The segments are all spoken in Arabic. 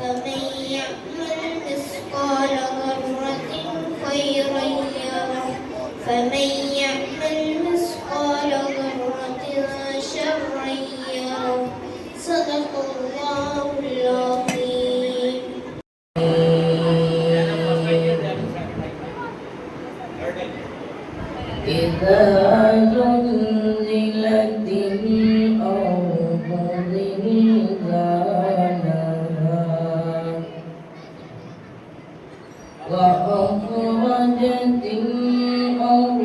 فمن يعمل مثقال ذرة خيرا يره فمن يعمل مثقال ذرة شرا يره صدق الله العظيم. إذا زلزلت الأرض زلزالها وأخرجت الأرض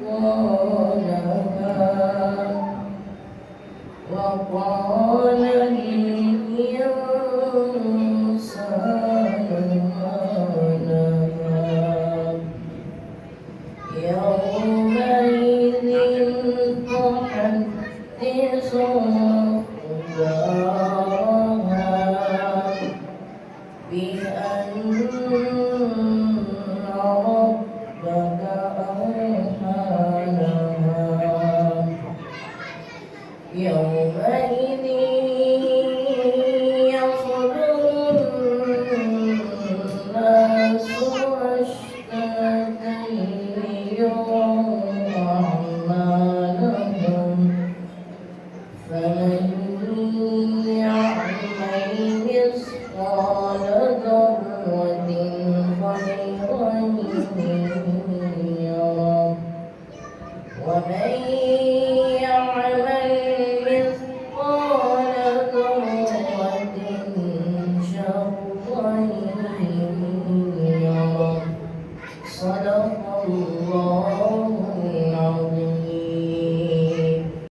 أثقالها وقال الإنسان ما لها يومئذ تحدث أخبارها بأن ربك أوحى لها يومئذ يصدر الناس أشتاتا ليروا أعمالهم فمن يعمل مثقال ذرة خيرا